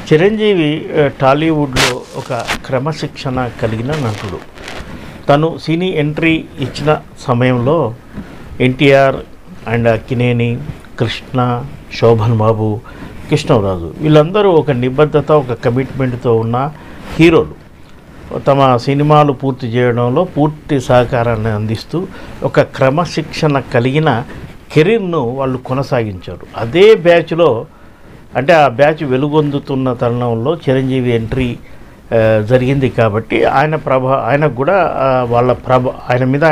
చిరంజీవి టాలీవుడ్లో ఒక క్రమశిక్షణ కలిగిన నటుడు. తను సినీ ఎంట్రీ ఇచ్చిన సమయంలో ఎన్టీఆర్ అండ్ అక్కినేని, కృష్ణ, శోభన్ బాబు, కృష్ణరాజు వీళ్ళందరూ ఒక నిబద్ధత, ఒక కమిట్మెంట్తో ఉన్న హీరోలు. తమ సినిమాలు పూర్తి చేయడంలో పూర్తి సహకారాన్ని అందిస్తూ ఒక క్రమశిక్షణ కలిగిన కెరీర్ను వాళ్ళు కొనసాగించారు. అదే బ్యాచ్లో, అంటే ఆ బ్యాచ్ వెలుగొందుతున్న తరుణంలో చిరంజీవి ఎంట్రీ జరిగింది కాబట్టి ఆయనకు కూడా ఆయన మీద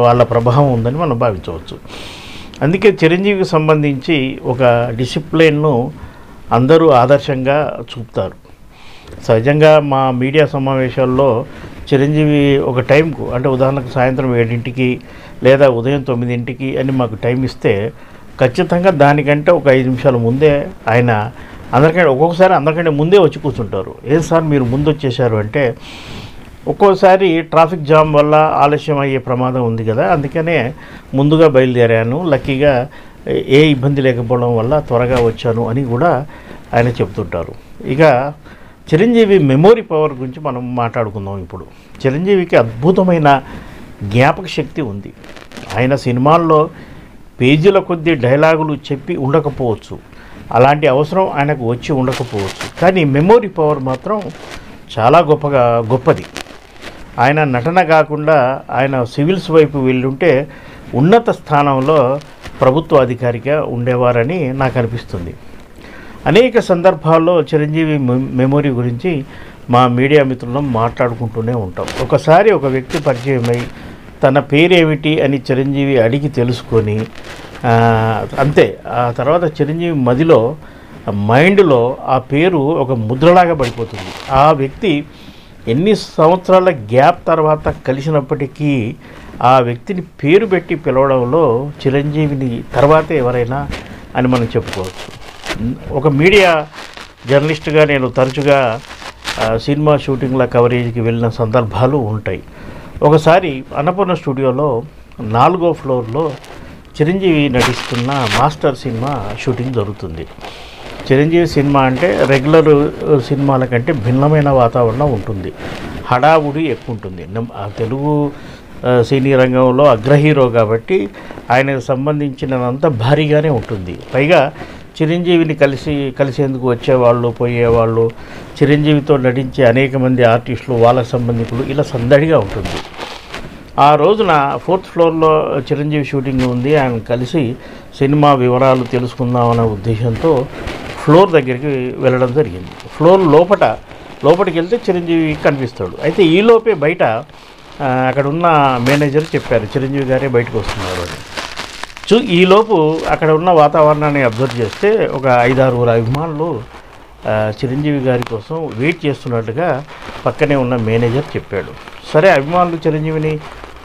వాళ్ళ ప్రభావం ఉందని మనం భావించవచ్చు. అందుకే చిరంజీవికి సంబంధించి ఒక డిసిప్లిన్ను అందరూ ఆదర్శంగా చూపుతారు. సహజంగా మా మీడియా సమావేశాల్లో చిరంజీవి ఒక టైంకు, అంటే ఉదాహరణకు సాయంత్రం 7ంటికి లేదా ఉదయం 9ంటికి అని మాకు టైం ఇస్తే ఖచ్చితంగా దానికంటే ఒక 5 నిమిషాల ముందే ఆయన ఒక్కొక్కసారి అందరికంటే ముందే వచ్చి కూర్చుంటారు. ఏం సార్ మీరు ముందు వచ్చేసారు అంటే, ఒక్కోసారి ట్రాఫిక్ జామ్ వల్ల ఆలస్యం అయ్యే ప్రమాదం ఉంది కదా, అందుకనే ముందుగా బయలుదేరాను, లక్కీగా ఏ ఇబ్బంది లేకపోవడం వల్ల త్వరగా వచ్చాను అని కూడా ఆయన చెప్తుంటారు. ఇక చిరంజీవి మెమొరీ పవర్ గురించి మనం మాట్లాడుకుందాం. ఇప్పుడు చిరంజీవికి అద్భుతమైన జ్ఞాపక శక్తి ఉంది. ఆయన సినిమాల్లో పేజీల కొద్దీ డైలాగులు చెప్పి ఉండకపోవచ్చు, అలాంటి అవసరం ఆయనకు వచ్చి ఉండకపోవచ్చు, కానీ మెమొరీ పవర్ మాత్రం చాలా గొప్పది. ఆయన నటన కాకుండా ఆయన సివిల్స్ వైపు వెళ్ళుంటే ఉన్నత స్థానంలో ప్రభుత్వ అధికారిగా ఉండేవారని నాకు అనిపిస్తుంది. అనేక సందర్భాల్లో చిరంజీవి మెమొరీ గురించి మా మీడియా మిత్రులను మాట్లాడుకుంటూనే ఉంటాం. ఒకసారి ఒక వ్యక్తి పరిచయమై తన పేరేమిటి అని చిరంజీవి అడిగి తెలుసుకొని అంతే, ఆ తర్వాత చిరంజీవి మైండ్లో ఆ పేరు ఒక ముద్రలాగా పడిపోతుంది. ఆ వ్యక్తి ఎన్ని సంవత్సరాల గ్యాప్ తర్వాత కలిసినప్పటికీ ఆ వ్యక్తిని పేరు పెట్టి పిలవడంలో చిరంజీవిని తర్వాతే ఎవరైనా అని మనం చెప్పుకోవచ్చు. ఒక మీడియా జర్నలిస్ట్గా నేను తరచుగా సినిమా షూటింగ్ల కవరేజ్కి వెళ్ళిన సందర్భాలు ఉంటాయి. ఒకసారి అన్నపూర్ణ స్టూడియోలో 4వ ఫ్లోర్లో చిరంజీవి నటిస్తున్న మాస్టర్ సినిమా షూటింగ్ జరుగుతుంది. చిరంజీవి సినిమా అంటే రెగ్యులర్ సినిమాల కంటే భిన్నమైన వాతావరణం ఉంటుంది, హడావుడి ఎక్కువ ఉంటుంది. తెలుగు సినీ రంగంలో అగ్రహీరో కాబట్టి ఆయనకు సంబంధించినంత భారీగానే ఉంటుంది. పైగా చిరంజీవిని కలిసేందుకు వచ్చేవాళ్ళు, పోయేవాళ్ళు, చిరంజీవితో నటించే అనేక మంది ఆర్టిస్టులు, వాళ్ళ సంబంధికులు, ఇలా సందడిగా ఉంటుంది. ఆ రోజున 4th ఫ్లోర్లో చిరంజీవి షూటింగ్ ఉంది. ఆయన కలిసి సినిమా వివరాలు తెలుసుకుందామనే ఉద్దేశంతో ఫ్లోర్ దగ్గరికి వెళ్ళడం జరిగింది. ఫ్లోర్ లోపలికి వెళ్తే చిరంజీవి కనిపిస్తాడు. అయితే ఈలోపే బయట అక్కడ ఉన్న మేనేజర్ చెప్పారు చిరంజీవి గారే బయటకు వస్తున్నారు అని. ఈలోపు అక్కడ ఉన్న వాతావరణాన్ని అబ్జర్వ్ చేస్తే ఒక 5-6 అభిమానులు చిరంజీవి గారి కోసం వెయిట్ చేస్తున్నట్టుగా పక్కనే ఉన్న మేనేజర్ చెప్పాడు. సరే, అభిమానులు చిరంజీవిని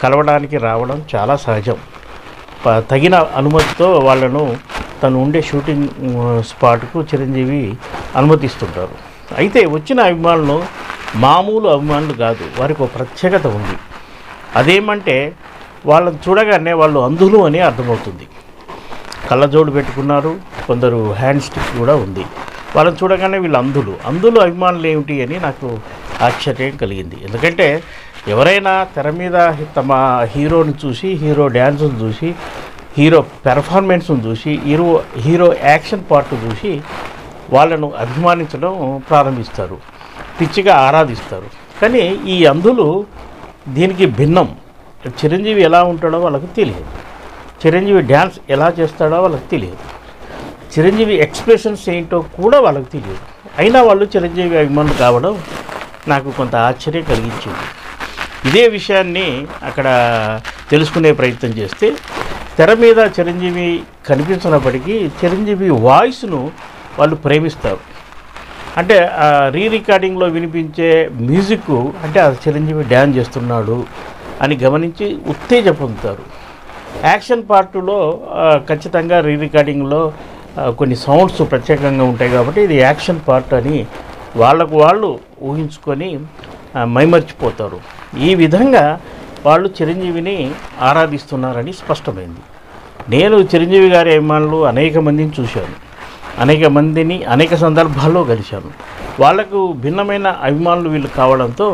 కలవడానికి రావడం చాలా సహజం. తగిన అనుమతితో వాళ్ళను తను ఉండే షూటింగ్ స్పాట్కు చిరంజీవి అనుమతిస్తుంటారు. అయితే వచ్చిన అభిమానులు మామూలు అభిమానులు కాదు, వారికి ఒక ప్రత్యేకత ఉంది. అదేమంటే వాళ్ళని చూడగానే వాళ్ళు అంధులు అని అర్థమవుతుంది. కళ్ళజోడు పెట్టుకున్నారు, కొందరు హ్యాండ్ స్టిక్ కూడా ఉంది. వాళ్ళని చూడగానే వీళ్ళు అంధులు అభిమానులు ఏమిటి అని నాకు ఆశ్చర్యం కలిగింది. ఎందుకంటే ఎవరైనా తెర మీద తమ హీరోని చూసి, హీరో డ్యాన్స్ను చూసి, హీరో పెర్ఫార్మెన్స్ను చూసి, హీరో యాక్షన్ పార్ట్ చూసి వాళ్ళను అభిమానించడం ప్రారంభిస్తారు, పిచ్చిగా ఆరాధిస్తారు. కానీ ఈ అంధులు దీనికి భిన్నం. చిరంజీవి ఎలా ఉంటాడో వాళ్ళకు తెలియదు, చిరంజీవి డ్యాన్స్ ఎలా చేస్తాడో వాళ్ళకి తెలియదు, చిరంజీవి ఎక్స్ప్రెషన్స్ ఏంటో కూడా వాళ్ళకి తెలియదు. అయినా వాళ్ళు చిరంజీవి అభిమానులు కావడం నాకు కొంత ఆశ్చర్యం కలిగించింది. ఇదే విషయాన్ని అక్కడ తెలుసుకునే ప్రయత్నం చేస్తే తెర మీద చిరంజీవి కనిపించినప్పటికీ చిరంజీవి వాయిస్ను వాళ్ళు ప్రేమిస్తారు. అంటే రికార్డింగ్లో వినిపించే మ్యూజిక్ అంటే ఆ చిరంజీవి డ్యాన్స్ చేస్తున్నాడు అని గమనించి ఉత్తేజ పొందుతారు. యాక్షన్ పార్టులో ఖచ్చితంగా రికార్డింగ్లో కొన్ని సౌండ్స్ ప్రత్యేకంగా ఉంటాయి కాబట్టి ఇది యాక్షన్ పార్ట్ అని వాళ్ళు ఊహించుకొని మైమర్చిపోతారు. ఈ విధంగా వాళ్ళు చిరంజీవిని ఆరాధిస్తున్నారని స్పష్టమైంది. నేను చిరంజీవి గారి అభిమానులు అనేక మందిని చూశాను, అనేక మందిని అనేక సందర్భాల్లో కలిశాను. వాళ్ళకు భిన్నమైన అభిమానులు వీళ్ళు కావడంతో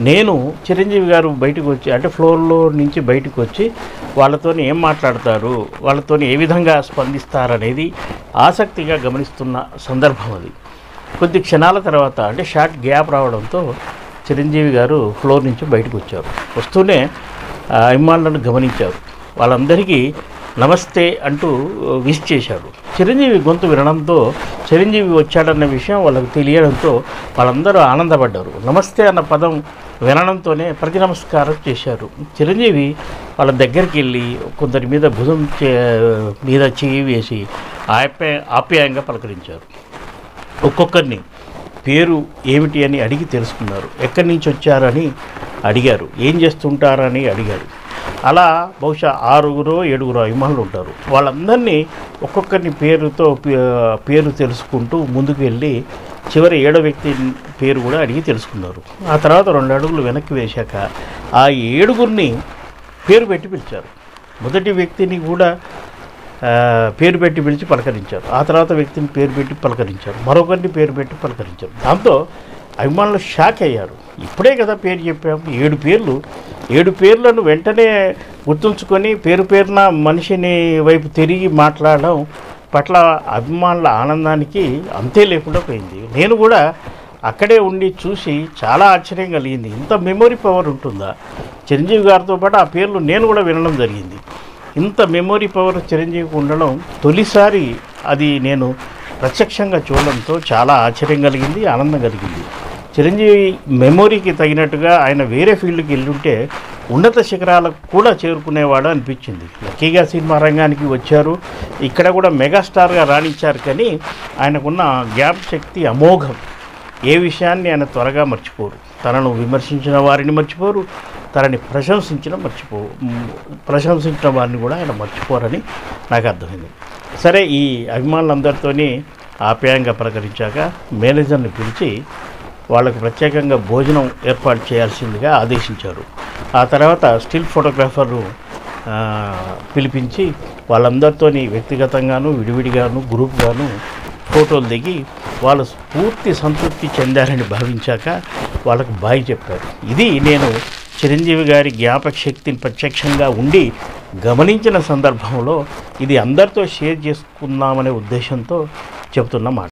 నేను చిరంజీవి గారు బయటకు వచ్చి అంటే ఫ్లోర్లో నుంచి బయటకు వచ్చి వాళ్ళతో ఏం మాట్లాడతారు, వాళ్ళతో ఏ విధంగా స్పందిస్తారనేది ఆసక్తిగా గమనిస్తున్న సందర్భం అది. కొద్ది క్షణాల తర్వాత అంటే షార్ట్ గ్యాప్ రావడంతో చిరంజీవి గారు ఫ్లోర్ నుంచి బయటకు వచ్చారు. వస్తూనే అభిమానులను గమనించారు. వాళ్ళందరికీ నమస్తే అంటూ విష్ చేశాడు. చిరంజీవి గొంతు వినడంతో చిరంజీవి వచ్చాడన్న విషయం వాళ్ళకు తెలియడంతో వాళ్ళందరూ ఆనందపడ్డారు. నమస్తే అన్న పదం వినడంతోనే ప్రతి నమస్కారం చేశారు. చిరంజీవి వాళ్ళ దగ్గరికి వెళ్ళి కొందరి మీద భుజం మీద చేయి వేసి ఆప్యాయంగా పలకరించారు. ఒక్కొక్కరిని పేరు ఏమిటి అని అడిగి తెలుసుకున్నారు. ఎక్కడి నుంచి వచ్చారని అడిగారు, ఏం చేస్తుంటారని అడిగారు. అలా బహుశా 6-7 అభిమానులు ఉంటారు. వాళ్ళందరినీ ఒక్కొక్కరిని పేరు తెలుసుకుంటూ ముందుకు వెళ్ళి చివరి 7వ వ్యక్తి పేరు కూడా అడిగి తెలుసుకున్నారు. ఆ తర్వాత 2 అడుగులు వెనక్కి వేశాక ఆ 7గురిని పేరు పెట్టి పిలిచారు. మొదటి వ్యక్తిని కూడా పేరు పెట్టి పిలిచి పలకరించారు. ఆ తర్వాత వ్యక్తిని పేరు పెట్టి పలకరించారు. మరొకరిని పేరు పెట్టి పలకరించారు. దాంతో అభిమానులు షాక్ అయ్యారు. ఇప్పుడే కదా పేరు చెప్పాము, 7 పేర్లను వెంటనే గుర్తుంచుకొని పేరున మనిషిని వైపు తిరిగి మాట్లాడడం పట్ల అభిమానుల ఆనందానికి అంతే లేకుండా పోయింది. నేను కూడా అక్కడే ఉండి చూసి చాలా ఆశ్చర్యం కలిగింది. ఇంత మెమొరీ పవర్ ఉంటుందా? చిరంజీవి గారితో పాటు ఆ పేర్లు నేను కూడా వినడం జరిగింది. ఇంత మెమొరీ పవర్ చిరంజీవికి ఉండడం తొలిసారి అది నేను ప్రత్యక్షంగా చూడడంతో చాలా ఆశ్చర్యం కలిగింది, ఆనందం కలిగింది. చిరంజీవి మెమొరీకి తగినట్టుగా ఆయన వేరే ఫీల్డ్కి వెళ్ళుంటే ఉన్నత శిఖరాలకు కూడా చేరుకునేవాడు అనిపించింది. లక్కీగా సినిమా రంగానికి వచ్చారు, ఇక్కడ కూడా మెగాస్టార్గా రాణించారు. కానీ ఆయనకున్న జ్ఞాపక శక్తి అమోఘం. ఏ విషయాన్ని ఆయన త్వరగా మర్చిపోరు. తనను విమర్శించిన వారిని మర్చిపోరు, తనని ప్రశంసించిన వారిని కూడా ఆయన మర్చిపోరని నాకు అర్థమైంది. సరే, ఈ అభిమానులందరితోని ఆప్యాయంగా పలకరించాక మేనేజర్ని పిలిచి వాళ్ళకు ప్రత్యేకంగా భోజనం ఏర్పాటు చేయాల్సిందిగా ఆదేశించారు. ఆ తర్వాత స్టిల్ ఫోటోగ్రాఫర్ను పిలిపించి వాళ్ళందరితోని వ్యక్తిగతంగాను విడివిడిగాను గ్రూప్గాను ఫోటోలు దిగి వాళ్ళు పూర్తి సంతృప్తి చెందారని భావించాక వాళ్ళకు బాయ్ చెప్పారు. ఇది నేను చిరంజీవి గారి జ్ఞాపక శక్తిని ప్రత్యక్షంగా ఉండి గమనించిన సందర్భంలో ఇది అందరితో షేర్ చేసుకుందామనే ఉద్దేశంతో చెబుతున్న మాట.